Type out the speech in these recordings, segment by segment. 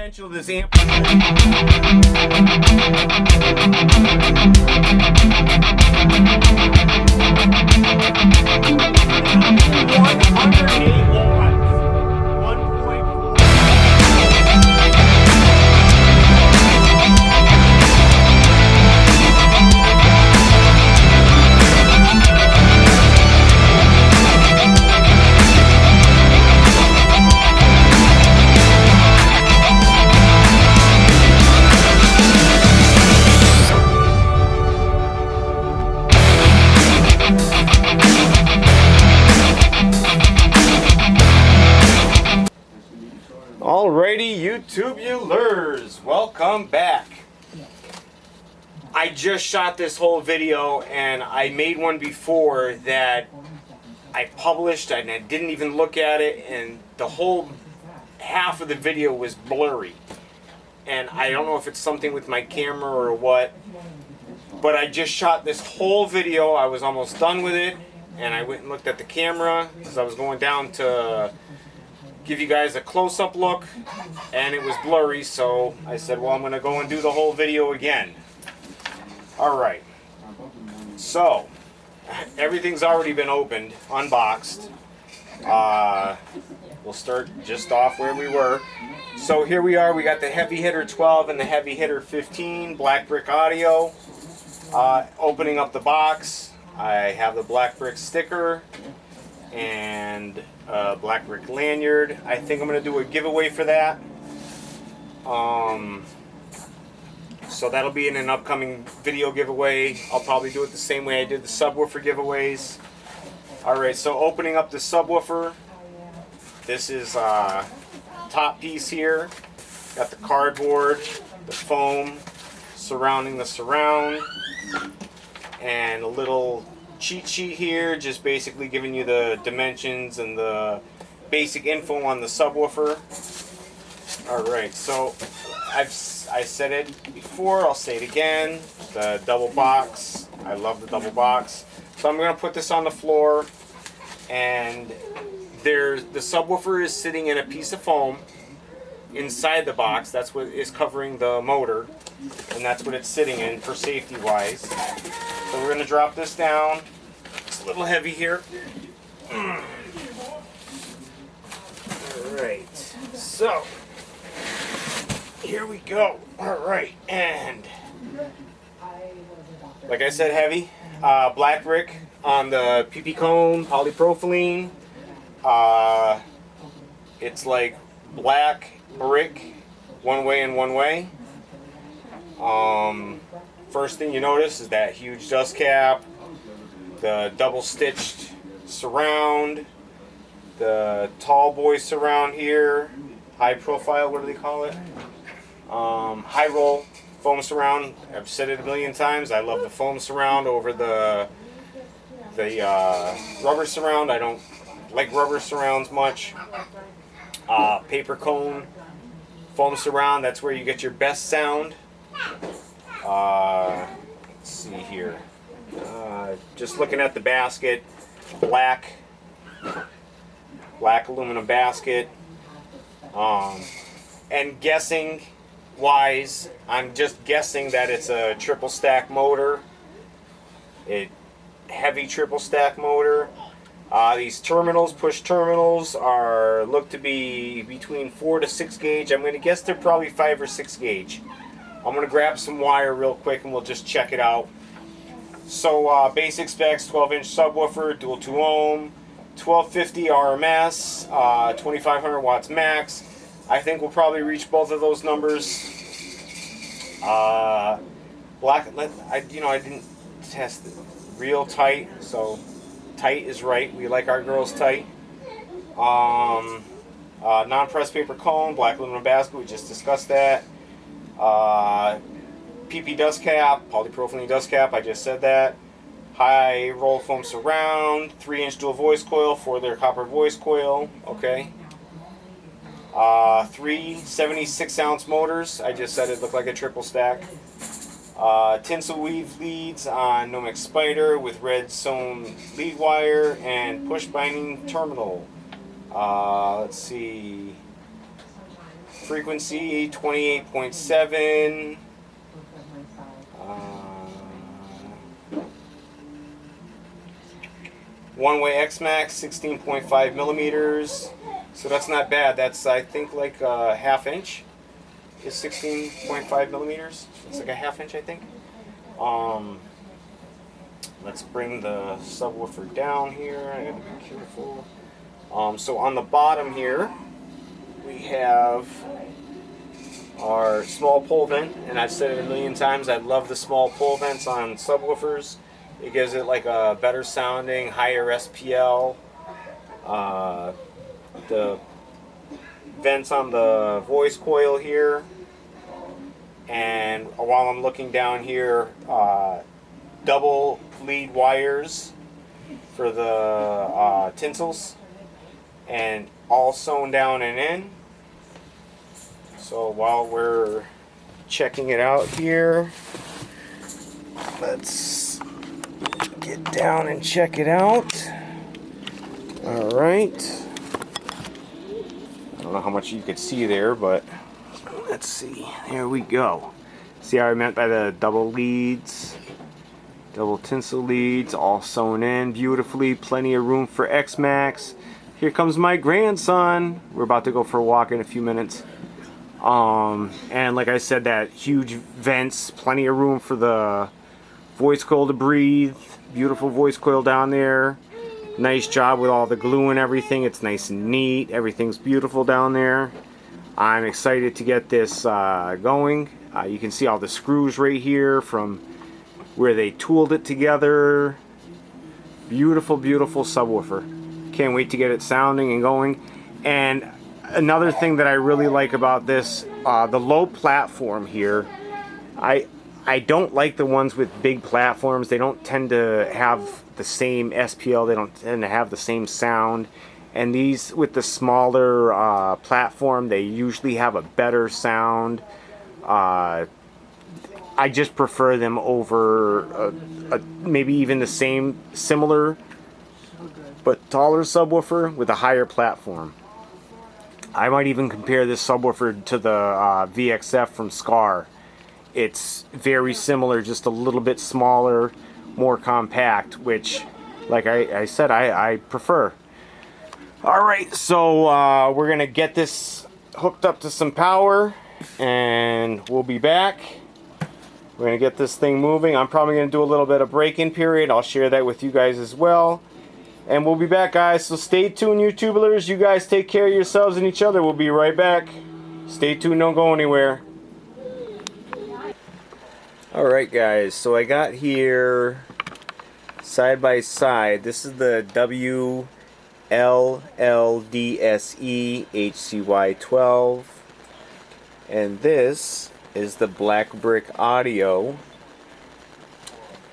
potential of this amp. Alrighty, YouTubulars, welcome back. I just shot this whole video and I made one before that I published and I didn't even look at it, and the whole half of the video was blurry. And I don't know if it's something with my camera or what, but I just shot this whole video. I was almost done with it and I went and looked at the camera because I was going down to give you guys a close-up look and it was blurry, so I said, well, I'm gonna go and do the whole video again. Alright, so everything's already been opened, unboxed. We'll start just off where we were. So here we are, we got the Heavy Hitter 12 and the Heavy Hitter 15 Black Brick Audio. Opening up the box, I have the Black Brick sticker and Black Brick lanyard. I think I'm going to do a giveaway for that. So that'll be in an upcoming video giveaway. I'll probably do it the same way I did the subwoofer giveaways. Alright, so opening up the subwoofer. This is top piece here. Got the cardboard, the foam surrounding the surround, and a little cheat sheet here, just basically giving you the dimensions and the basic info on the subwoofer. Alright, so I said it before, I'll say it again, the double box. I love the double box. So I'm going to put this on the floor, and the subwoofer is sitting in a piece of foam inside the box. That's what is covering the motor, and that's what it's sitting in for safety wise. So we're going to drop this down. It's a little heavy here. Alright, so here we go. Alright, and like I said, heavy. Black brick on the PP cone, polypropylene. It's like black brick, one way and one way. First thing you notice is that huge dust cap, the double stitched surround, the tall boy surround here, high profile, what do they call it? High roll foam surround. I've said it a million times, I love the foam surround over the rubber surround. I don't like rubber surrounds much. Paper cone foam surround, that's where you get your best sound. Let's see here. Just looking at the basket, black aluminum basket. And guessing wise, I'm just guessing that it's a triple stack motor. Heavy triple stack motor. These terminals, push terminals, look to be between 4 to 6 gauge. I'm going to guess they're probably 5 or 6 gauge. I'm going to grab some wire real quick and we'll just check it out. So basic specs, 12-inch subwoofer, dual 2 ohm, 1250 RMS, 2500 watts max. I think we'll probably reach both of those numbers. I didn't test it real tight, so tight is right. We like our girls tight. Non-pressed paper cone, black aluminum basket, we just discussed that. PP dust cap, polypropylene dust cap, I just said that. High roll foam surround, 3-inch dual voice coil, 4-layer copper voice coil, okay. 3 76-ounce motors, I just said it looked like a triple stack. Tinsel weave leads on Nomex Spider with red sewn lead wire and push binding terminal. Let's see. Frequency 28.7. One-way X-Max 16.5 millimeters. So that's not bad. That's, I think, like a half inch is 16.5 millimeters. It's like a half inch, I think. Let's bring the subwoofer down here. I gotta be careful. So on the bottom here, we have our small pole vent, and I've said it a million times, I love the small pole vents on subwoofers. It gives it like a better sounding, higher SPL. The vents on the voice coil here, and while I'm looking down here, double lead wires for the tinsels, and all sewn down and in. So while we're checking it out here, let's get down and check it out. Alright. I don't know how much you could see there, but let's see. There we go. See how I meant by the double leads? Double tinsel leads, all sewn in beautifully. Plenty of room for X-Max. Here comes my grandson. We're about to go for a walk in a few minutes. And like I said, that huge vents, plenty of room for the voice coil to breathe. Beautiful voice coil down there. Nice job with all the glue and everything. It's nice and neat. Everything's beautiful down there. I'm excited to get this going. You can see all the screws right here from where they tooled it together. Beautiful, beautiful subwoofer. Can't wait to get it sounding and going. And another thing that I really like about this, the low platform here, I don't like the ones with big platforms. They don't tend to have the same SPL. They don't tend to have the same sound. And these with the smaller platform, they usually have a better sound. I just prefer them over maybe even the same, similar, but taller subwoofer with a higher platform. I might even compare this subwoofer to the VXF from Scar. It's very similar, just a little bit smaller, more compact, which, like I said, I prefer. Alright, so we're going to get this hooked up to some power, and we'll be back. We're going to get this thing moving. I'm probably going to do a little bit of break-in period. I'll share that with you guys as well. And we'll be back, guys. So stay tuned, YouTubers. You guys take care of yourselves and each other. We'll be right back. Stay tuned. Don't go anywhere. Alright, guys. So I got here side by side. This is the WLLDSE HCY12. And this is the Black Brick Audio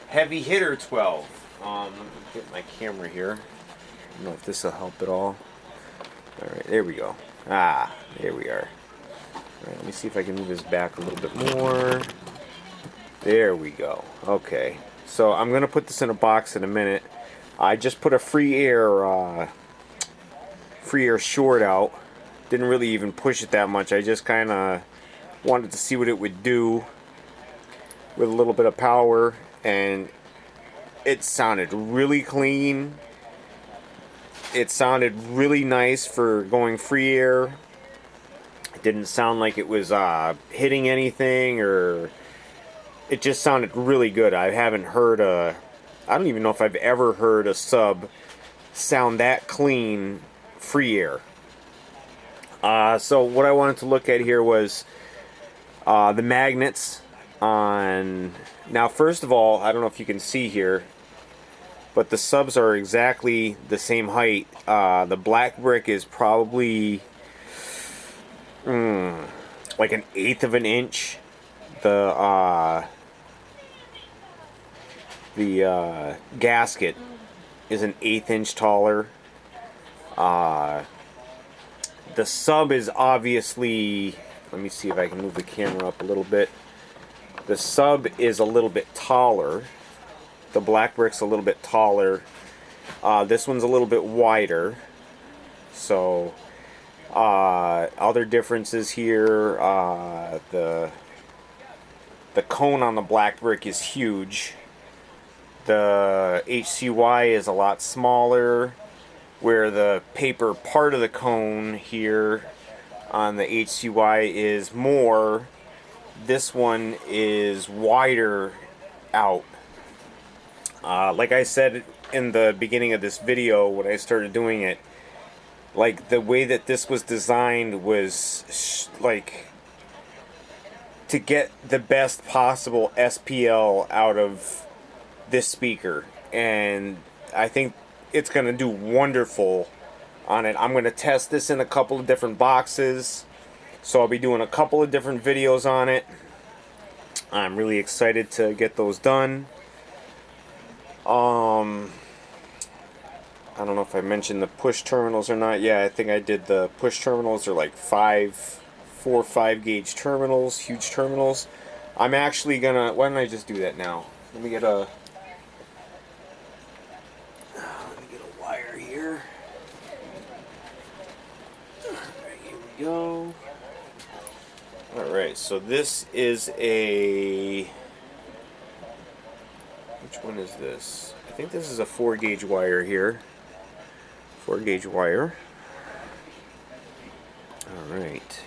Heavy Hitter 12. Let me get my camera here. I don't know if this will help at all. Alright, there we go. Ah, there we are. Alright, let me see if I can move this back a little bit more. There we go. Okay. So I'm going to put this in a box in a minute. I just put a free air short out. Didn't really even push it that much. I just kind of wanted to see what it would do with a little bit of power, and it sounded really clean. It sounded really nice for going free air. It didn't sound like it was hitting anything, or it just sounded really good. I haven't heard I don't even know if I've ever heard a sub sound that clean free air. So what I wanted to look at here was the magnets on. Now, first of all, I don't know if you can see here, but the subs are exactly the same height. The Black Brick is probably like an eighth of an inch. The gasket is an eighth inch taller. The sub is obviously, let me see if I can move the camera up a little bit. The sub is a little bit taller. The Black Brick's a little bit taller. This one's a little bit wider. So Other differences here, the cone on the black brick is huge. The HCY is a lot smaller, where the paper part of the cone here on the HCY is more. This one is wider out. Like I said in the beginning of this video when I started doing it, like the way that this was designed was like to get the best possible SPL out of this speaker, and I think it's gonna do wonderful on it. I'm gonna test this in a couple of different boxes, so I'll be doing a couple of different videos on it. I'm really excited to get those done. I don't know if I mentioned the push terminals or not. Yeah, I think I did. The push terminals are like 4 or 5 gauge terminals, huge terminals. I'm actually gonna, why don't I just do that now? Let me get a wire here. Alright, here we go. Alright, so this is a, which one is this? I think this is a 4 gauge wire here. 4 gauge wire. Alright.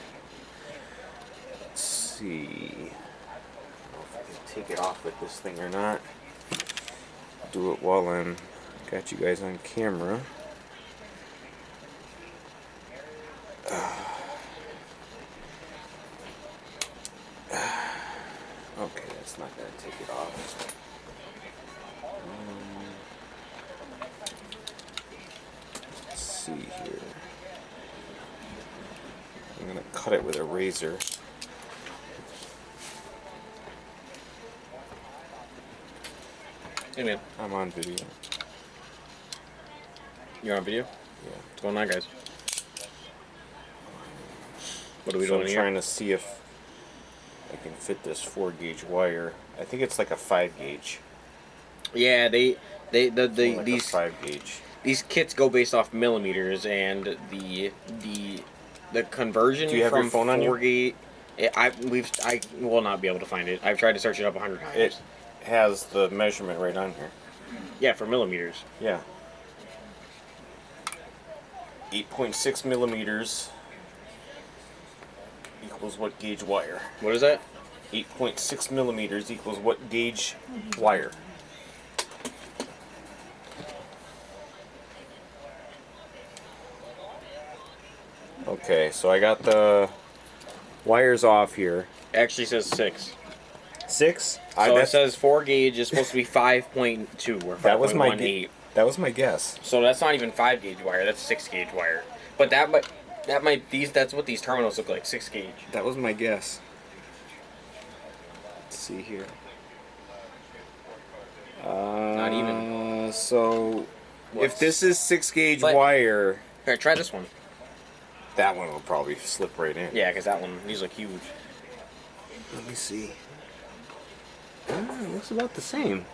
Let's see. I don't know if I can take it off with this thing or not. Do it while I'm got you guys on camera. Okay, that's not going to take it off. Let's see here. I'm going to cut it with a razor. Hey man, I'm on video. you're on video? Yeah. What's going on, guys? What are we So doing I'm here? trying to see if I can fit this 4 gauge wire. I think it's like a 5 gauge. Yeah, Like these a 5 gauge. these kits go based off millimeters, and the conversion Do you have from your phone on you? 4 gauge. I will not be able to find it. I've tried to search it up 100 times. It has the measurement right on here. Yeah, for millimeters. Yeah. 8.6 millimeters equals what gauge wire? What is that? 8.6 millimeters equals what gauge wire? Okay, so I got the wires off here. It actually says 6. 6? So it says 4 gauge is supposed to be 5.2 or 5.18. That was my guess. So that's not even 5 gauge wire. That's 6 gauge wire. But that's what these terminals look like. 6 gauge. That was my guess. Let's see here. Not even. So What's- if this is 6 gauge But- wire, Here, try this one. that one will probably slip right in. Yeah, because that one, these look huge. Let me see. It looks about the same.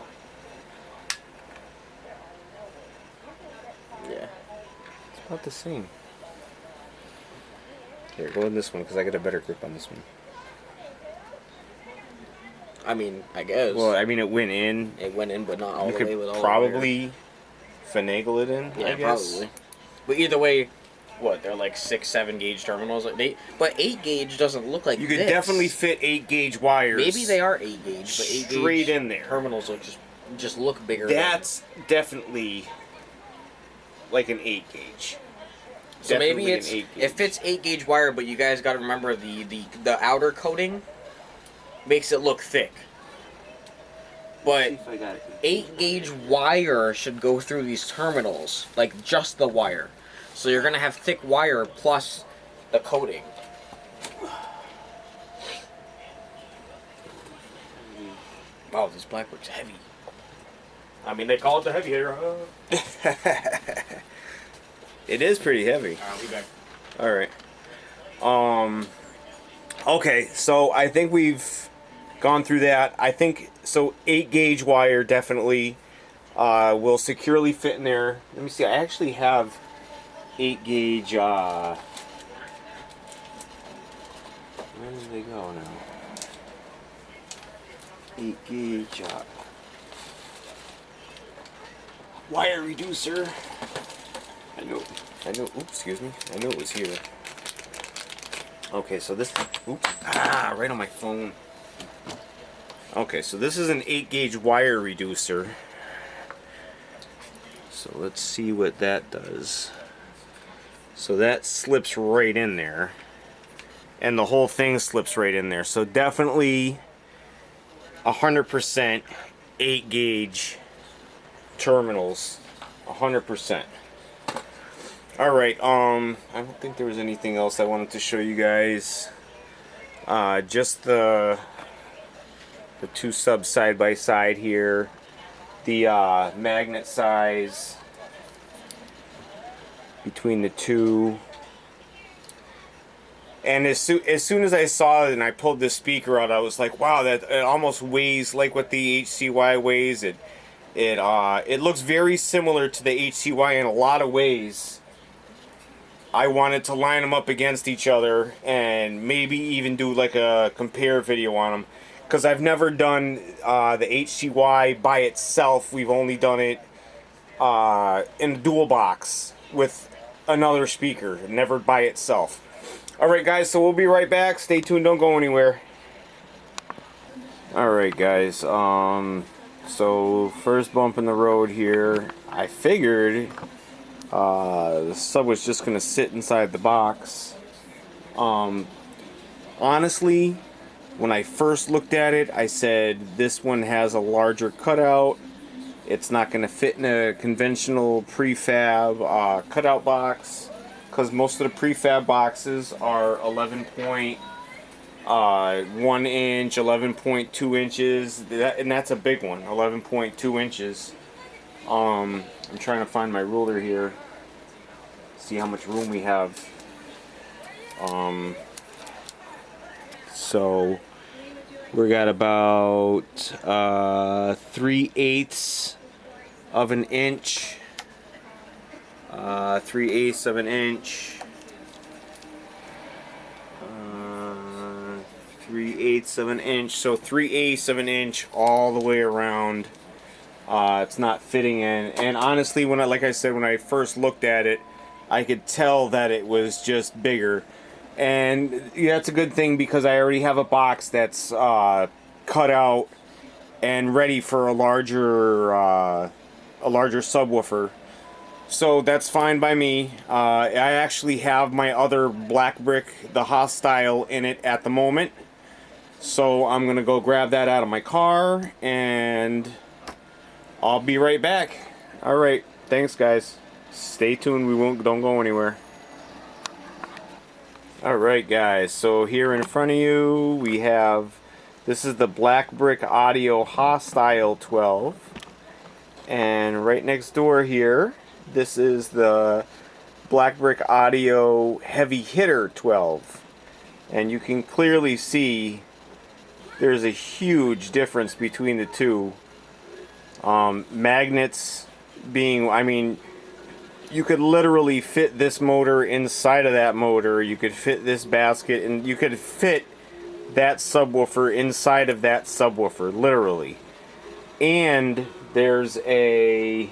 Yeah. It's about the same. Here, go in this one because I get a better grip on this one. I mean, I guess. Well, I mean, it went in. It went in, but not all You the way with could all probably finagle it in. the wire. I Yeah, guess. probably. But either way, what, they're like 6, 7 gauge terminals. But 8 gauge doesn't look like You could this. definitely fit 8 gauge wires. Maybe they are 8 gauge, but 8 straight gauge in there. terminals look just look bigger. That's definitely like an 8 gauge. so maybe Definitely it's an 8 it gauge. fits 8 gauge wire, but you guys got to remember the outer coating makes it look thick. But 8 gauge wire should go through these terminals, like just the wire. So you're gonna have thick wire plus the coating. Wow, this blackboard's heavy. I mean, they call it the heavy hitter. It is pretty heavy. I'll be back. All right. Okay, so I think we've gone through that. I think so. 8 gauge wire definitely will securely fit in there. Let me see. I actually have 8 gauge Where did they go now? 8 gauge wire reducer. I know, oops, excuse me. I knew it was here. Okay, so this, oops, right on my phone. Okay, so this is an 8 gauge wire reducer. So let's see what that does. So that slips right in there. And the whole thing slips right in there. So definitely 100% 8 gauge terminals. 100%. Alright, I don't think there was anything else I wanted to show you guys. Just the two subs side by side here. The magnet size between the two. And as soon as I saw it and I pulled this speaker out, I was like, wow, that it almost weighs like what the HCY weighs. It looks very similar to the HCY in a lot of ways. I wanted to line them up against each other and maybe even do like a compare video on them, because I've never done the HCY by itself. We've only done it in a dual box with another speaker, never by itself. Alright guys, so we'll be right back. Stay tuned, don't go anywhere. Alright guys, so first bump in the road here. I figured the sub was just gonna sit inside the box. Honestly, when I first looked at it, I said this one has a larger cutout. It's not gonna fit in a conventional prefab cutout box, because most of the prefab boxes are 11.1 inch, 11.2 inches, and that's a big one, 11.2 inches. I'm trying to find my ruler here, see how much room we have. So we got about 3/8 of an inch. 3/8 of an inch. 3/8 of an inch. So 3/8 of an inch all the way around. It's not fitting in. And honestly, like I said, when I first looked at it, I could tell that it was just bigger. And yeah, that's a good thing, because I already have a box that's cut out and ready for a larger subwoofer. So that's fine by me. I actually have my other black brick, the Hostile, in it at the moment. So I'm gonna go grab that out of my car and I'll be right back. Alright, thanks guys. Stay tuned, don't go anywhere. Alright guys, so here in front of you we have, this is the Black Brick Audio Hostile 12. And right next door here, this is the Black Brick Audio Heavy Hitter 12. And you can clearly see there's a huge difference between the two. Magnets being, I mean, you could literally fit this motor inside of that motor. You could fit this basket, and you could fit that subwoofer inside of that subwoofer, literally. And there's a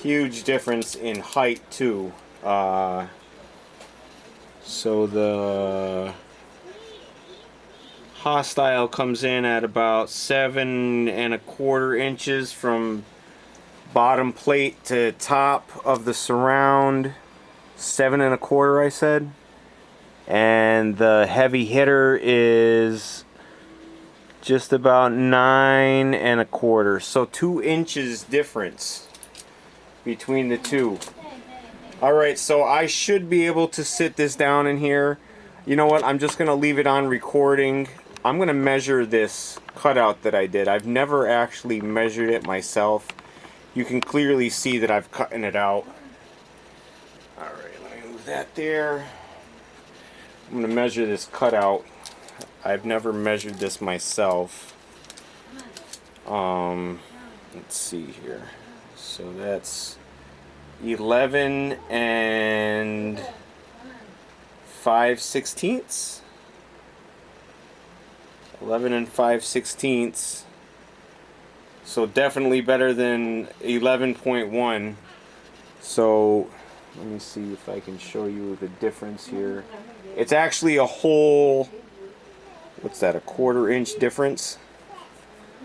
huge difference in height too. So the Hostile comes in at about 7¼ inches from bottom plate to top of the surround. 7¼ I said. And the Heavy Hitter is just about 9¼ so 2 inches difference between the two. Alright, so I should be able to sit this down in here. You know what, I'm just gonna leave it on recording. I'm gonna measure this cutout that I did. I've never actually measured it myself. You can clearly see that I've cut it out. Alright, let me move that there. I'm gonna measure this cutout. I've never measured this myself. Let's see here. So that's 11 5/16. 11 5/16. So definitely better than 11.1. So let me see if I can show you the difference here. It's actually a whole, what's that, a 1/4 inch difference?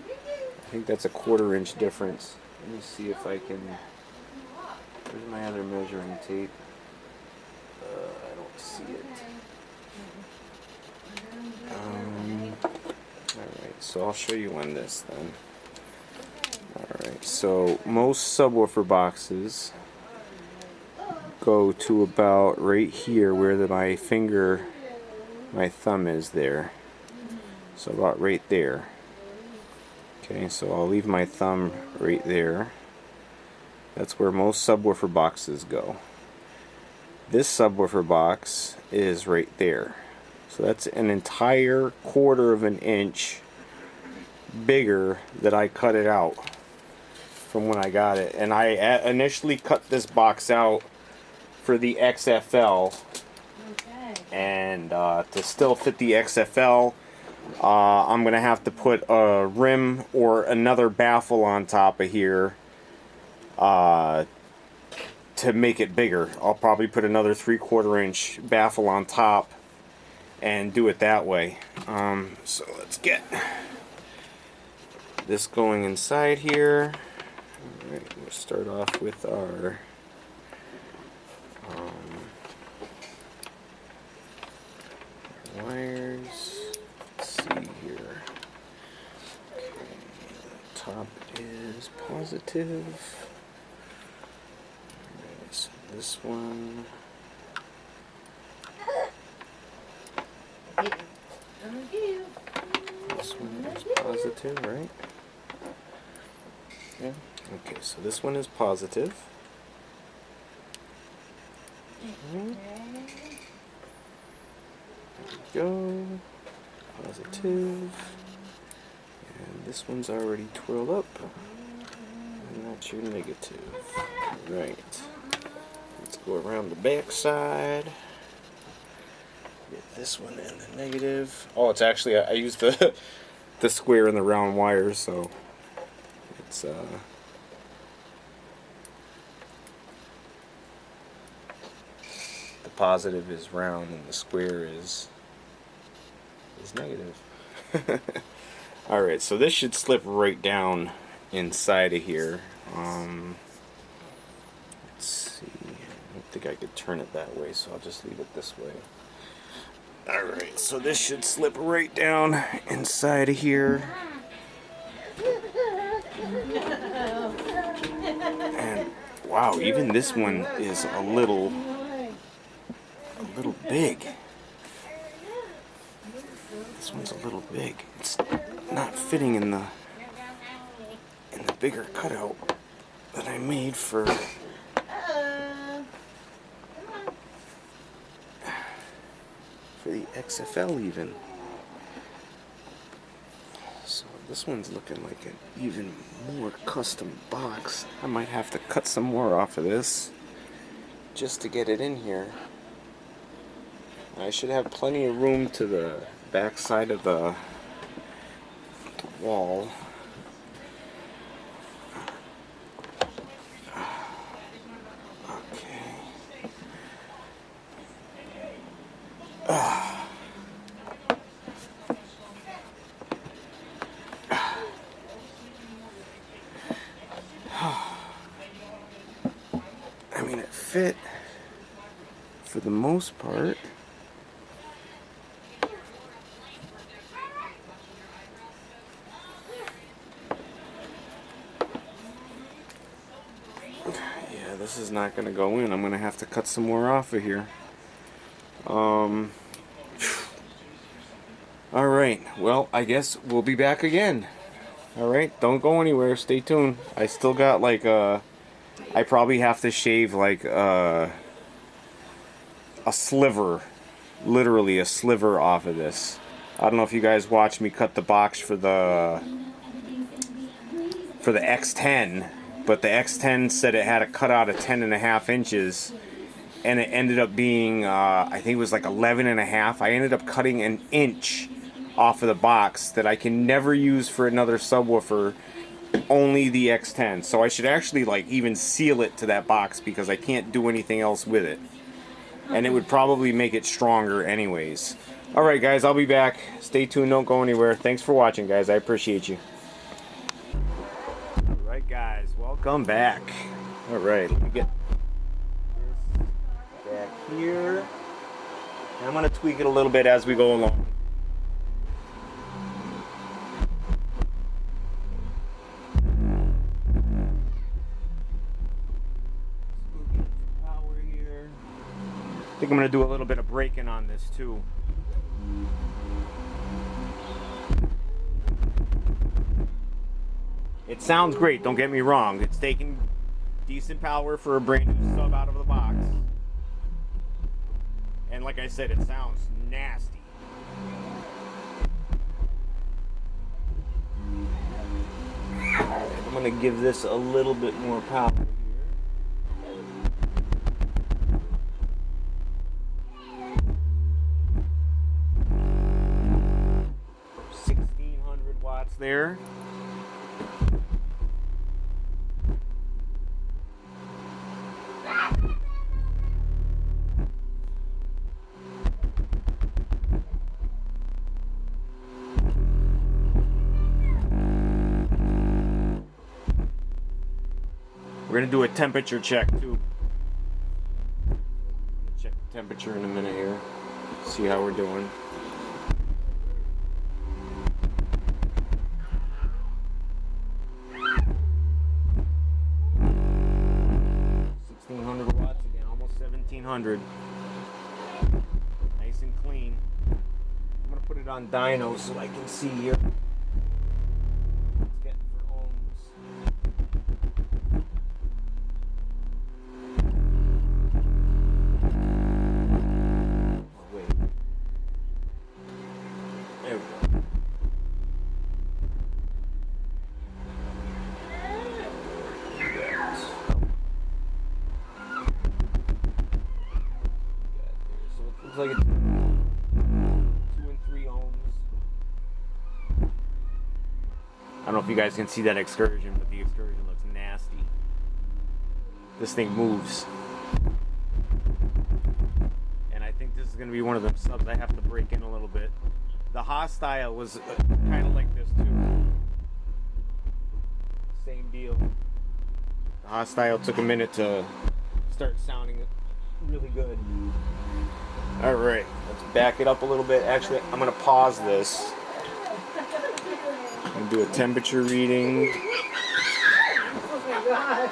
I think that's a 1/4 inch difference. Let me see if I can, where's my other measuring tape? I don't see it. Alright, so I'll show you on this then. Alright, so most subwoofer boxes go to about right here where my finger, my thumb is there. So about right there. Okay, so I'll leave my thumb right there. That's where most subwoofer boxes go. This subwoofer box is right there. So that's an entire 1/4 inch bigger that I cut it out from when I got it. And I initially cut this box out for the XFL. And to still fit the XFL, I'm going to have to put a rim or another baffle on top of here to make it bigger. I'll probably put another 3/4 inch baffle on top and do it that way. So let's get this going inside here. Alright, we'll start off with our wires. Let's see here. Okay, the top is positive. Alright, so this one. This one is positive, right? Yeah. Okay, so this one is positive. There we go. Positive. And this one's already twirled up. And that's your negative. Right. Let's go around the back side. Get this one in the negative. Oh, it's actually, I used the the square and the round wires, so it's the positive is round and the square is negative. Alright, so this should slip right down inside of here. Let's see. I don't think I could turn it that way, so I'll just leave it this way. Alright, so this should slip right down inside of here. And wow, even this one is a little big. This one's a little big. It's not fitting in the bigger cutout that I made for the XFL even. So this one's looking like an even more custom box. I might have to cut some more off of this just to get it in here. I should have plenty of room to the back side of the wall. Okay. I mean, it fit for the most part. Yeah, this is not going to go in. I'm going to have to cut some more off of here. Alright, well, I guess we'll be back again. Alright, don't go anywhere. Stay tuned. I still got like I probably have to shave like a sliver, literally a sliver off of this. I don't know if you guys watched me cut the box for the X10, but the X10 said it had a cutout of 10.5 inches, and it ended up being I think it was like 11.5. I ended up cutting an inch off of the box that I can never use for another subwoofer, only the X10. So I should actually like even seal it to that box because I can't do anything else with it. And it would probably make it stronger anyways. Alright guys, I'll be back. Stay tuned, don't go anywhere. Thanks for watching guys, I appreciate you. Alright guys, welcome back. Alright, let me get this back here. I'm going to tweak it a little bit as we go along. Power here. I think I'm going to do a little bit of braking on this too. It sounds great, don't get me wrong. It's taking decent power for a brand new sub out of the box. And like I said, it sounds nasty. I'm gonna give this a little bit more power here. 1600 watts there. We're gonna do a temperature check too. Check the temperature in a minute here. See how we're doing. Watts again, almost 1700. Nice and clean. I'm gonna put it on dyno so I can see here. It's getting for ohms. Oh, wait. There we go. Looks like it's 2 and 3 ohms. I don't know if you guys can see that excursion, but the excursion looks nasty. This thing moves. And I think this is going to be one of them subs I have to break in a little bit. The Hostile was kind of like this too. Same deal. The Hostile took a minute to start sounding really good. Alright, let's back it up a little bit. Actually, I'm going to pause this. I'm going to do a temperature reading. Oh my God.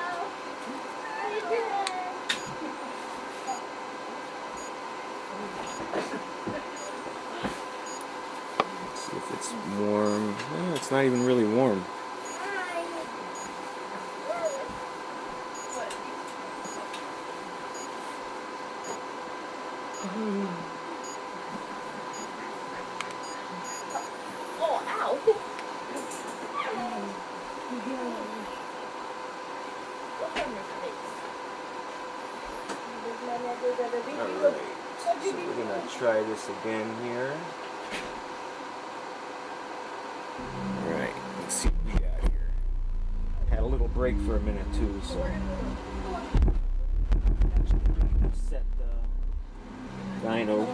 Let's see if it's warm. It's not even really warm. Oh, ow. Alright, so we're going to try this again here. Alright, let's see what we got here. Had a little break for a minute too, so. Set the dyno.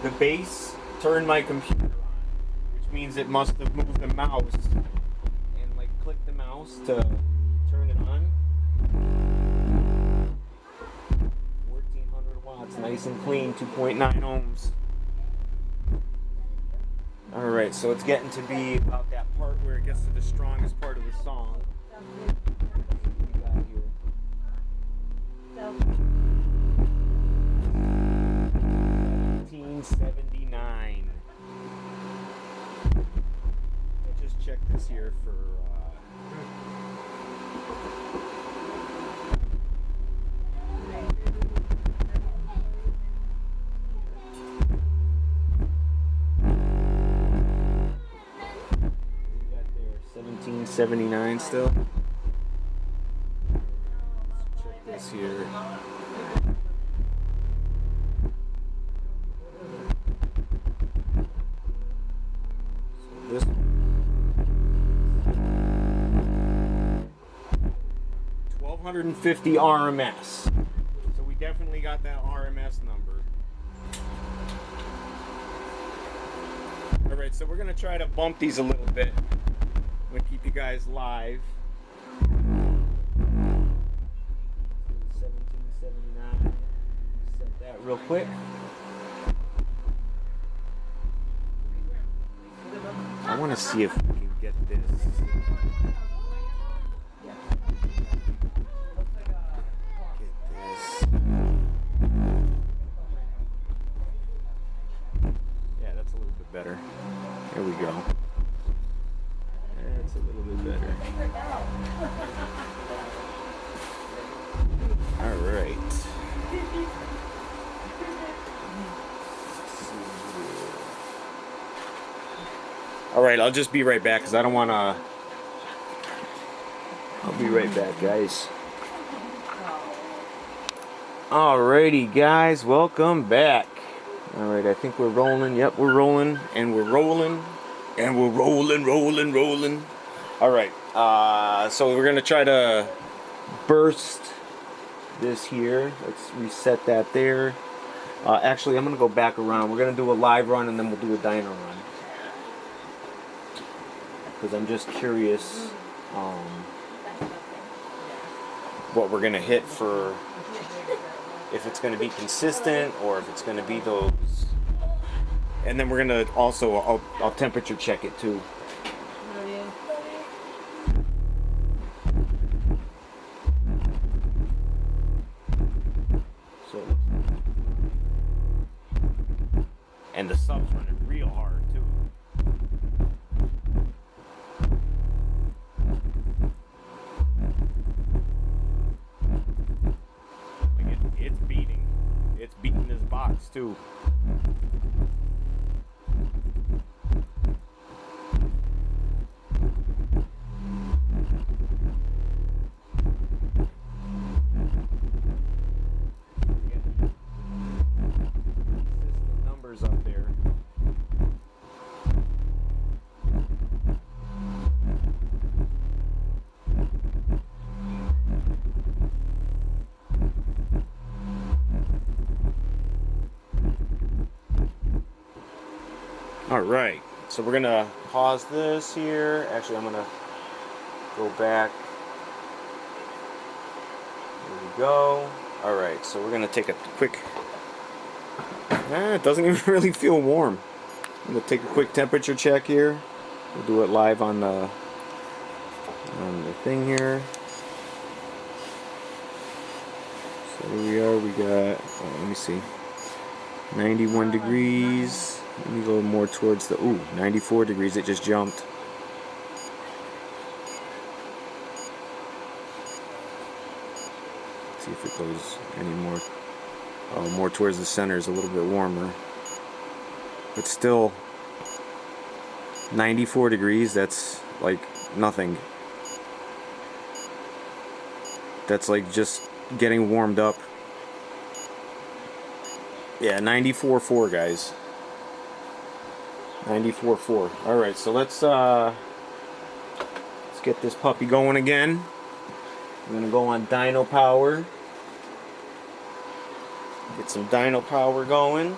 The bass turned my computer on, which means it must have moved the mouse and like clicked the mouse to turn it on. 1400 watts, nice and clean, 2.9 ohms. Alright, so it's getting to be about that part where it gets to the strongest part of the song. What we got here. 1979. I'll just check this here for 79 still. Check this here. So this 1250 RMS. So we definitely got that RMS number. Alright, so we're going to try to bump these a little bit. I'm going to keep you guys live. 1779. Set that real quick. I want to see if we can get this. Better. There we go. That's a little bit better. All right. All right, I'll just be right back because I don't want to. I'll be right back, guys. Alrighty, guys, welcome back. Alright, I think we're rolling. Yep, we're rolling. And we're rolling. And we're rolling. Alright, so we're going to try to burst this here. Let's reset that there. Actually, I'm going to go back around. We're going to do a live run and then we'll do a dyno run. Because I'm just curious what we're going to hit for... if it's going to be consistent or if it's going to be those. And then we're going to also, I'll temperature check it too. So, and the sub's running real hard too. It's beating this box too. Numbers up there. Alright, so we're going to pause this here. Actually, I'm going to go back. There we go. Alright, so we're going to take a quick... it doesn't even really feel warm. I'm going to take a quick temperature check here. We'll do it live on the thing here. So here we are. We got, let me see, 91 degrees. Let me go more towards the, 94 degrees, it just jumped. Let's see if it goes any more, more towards the center is a little bit warmer. But still, 94 degrees, that's like nothing. That's like just getting warmed up. Yeah, 94.4, guys. 94.4. Alright, so let's get this puppy going again. I'm gonna go on dyno power. Get some dyno power going.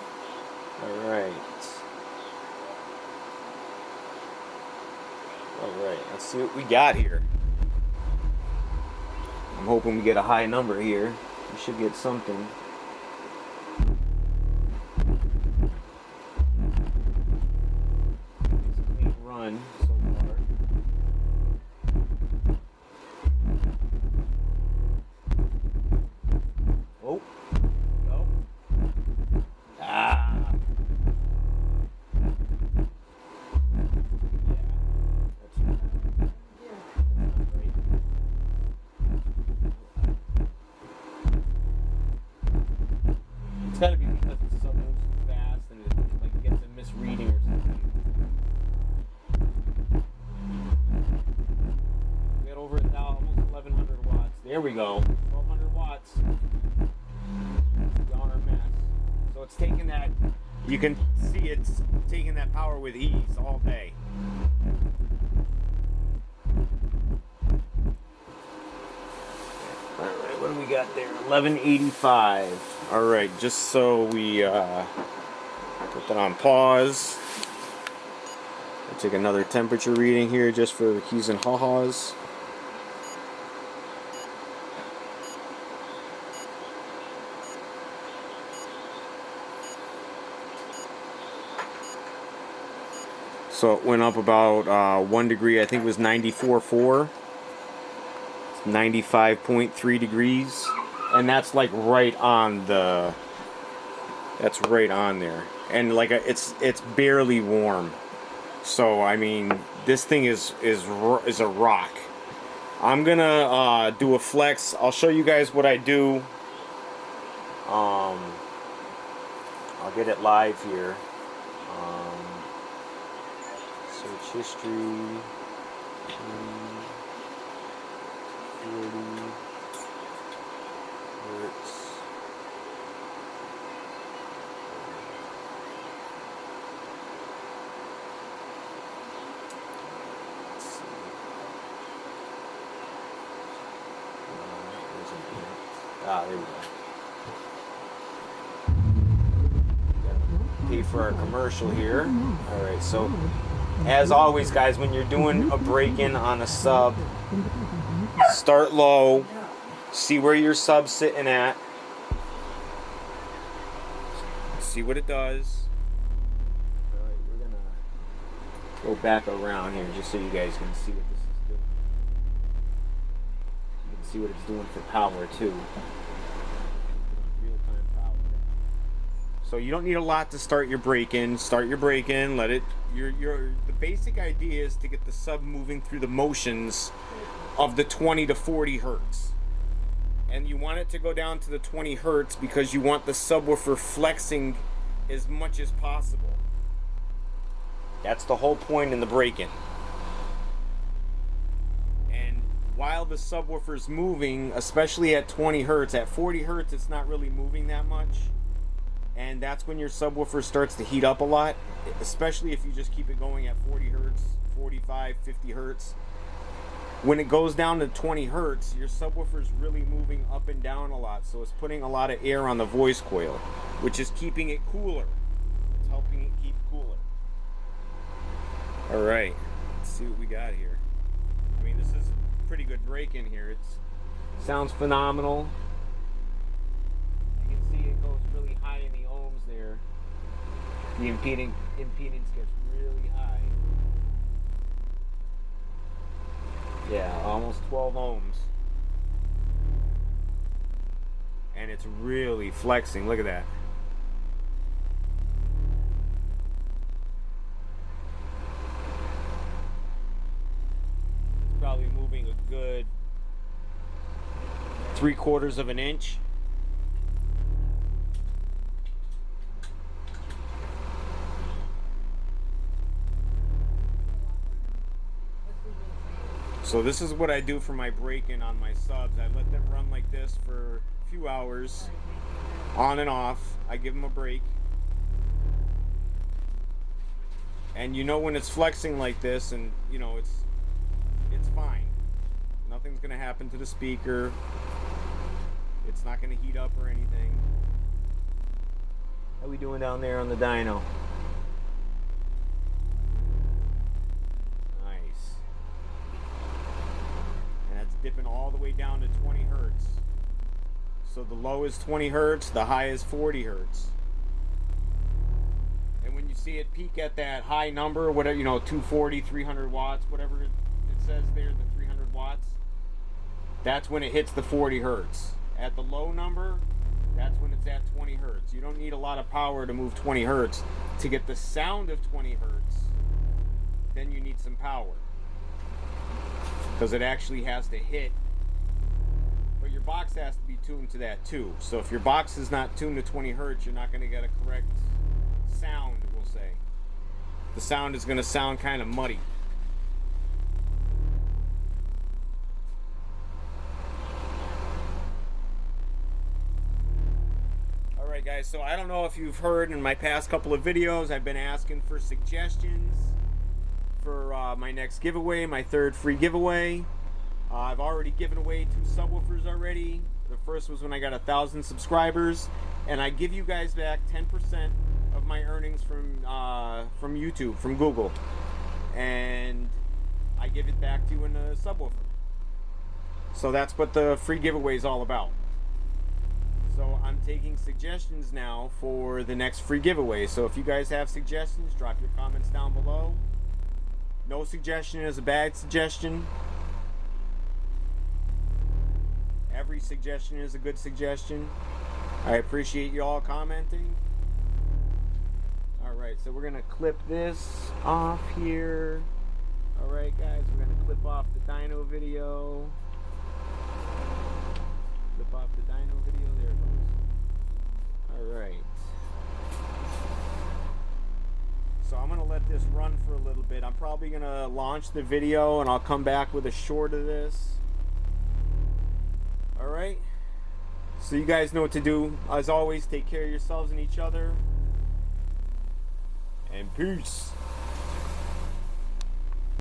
Alright. Alright, let's see what we got here. I'm hoping we get a high number here. We should get something. Run so far. Oh, no. Ah. It's gotta be because the sub moves too fast and it like gets a misreading or something. There we go. 1200 watts. On our mess. So it's taking that, you can see it's taking that power with ease all day. Alright, what do we got there? 1185. Alright, just so we put that on pause. I'll take another temperature reading here just for he's and ha-has. So it went up about 1 degree. I think it was 94.4. 95.3 degrees. And that's like right on the... That's right on there. And like it's barely warm. So I mean, this thing is a rock. I'm gonna do a flex. I'll show you guys what I do. I'll get it live here. Search history. 40 hertz. Let's see. There we go. Pay for our commercial here. Alright, so as always, guys, when you're doing a break-in on a sub, start low, see where your sub's sitting at, see what it does. Alright, we're gonna go back around here just so you guys can see what this is doing. You can see what it's doing for power too. Real-time power. So you don't need a lot to start your break-in. Start your break-in, let it. The basic idea is to get the sub moving through the motions of the 20 to 40 hertz. And you want it to go down to the 20 hertz because you want the subwoofer flexing as much as possible. That's the whole point in the break-in. And while the subwoofer's moving, especially at 20 hertz, at 40 hertz it's not really moving that much. And that's when your subwoofer starts to heat up a lot, especially if you just keep it going at 40 hertz, 45, 50 hertz. When it goes down to 20 hertz, your subwoofer is really moving up and down a lot, so it's putting a lot of air on the voice coil, which is keeping it cooler. It's helping it keep cooler. Alright, let's see what we got here. I mean, this is a pretty good break-in here. It sounds phenomenal. You can see it goes really high in the ohms there. The impedance gets really high. Yeah, almost 12 ohms. And it's really flexing. Look at that. It's probably moving a good 3/4 of an inch. So this is what I do for my break-in on my subs. I let them run like this for a few hours, on and off. I give them a break. And you know when it's flexing like this, and you know it's fine. Nothing's gonna happen to the speaker. It's not gonna heat up or anything. How we doing down there on the dyno? Dipping all the way down to 20 hertz. So the low is 20 hertz, the high is 40 hertz. And when you see it peak at that high number, whatever, you know, 240, 300 watts, whatever it says there, the 300 watts, that's when it hits the 40 hertz. At the low number, that's when it's at 20 hertz. You don't need a lot of power to move 20 hertz. To get the sound of 20 hertz, then you need some power. Because it actually has to hit, but your box has to be tuned to that too. So if your box is not tuned to 20 hertz, you're not going to get a correct sound, we'll say. The sound is going to sound kind of muddy. guys, so I don't know if you've heard in my past couple of videos, I've been asking for suggestions for my next giveaway, my third free giveaway. I've already given away 2 subwoofers already. The first was when I got 1,000 subscribers, and I give you guys back 10% of my earnings from YouTube, from Google, and I give it back to you in a subwoofer. So that's what the free giveaway is all about. So I'm taking suggestions now for the next free giveaway. So if you guys have suggestions, drop your comments down below. No suggestion is a bad suggestion. Every suggestion is a good suggestion. I appreciate you all commenting. Alright, so we're going to clip this off here. Alright guys, we're going to clip off the dyno video. Flip off the dyno video. There it goes. Alright. So I'm going to let this run for a little bit. I'm probably going to launch the video and I'll come back with a short of this. Alright. So you guys know what to do. As always, take care of yourselves and each other. And peace.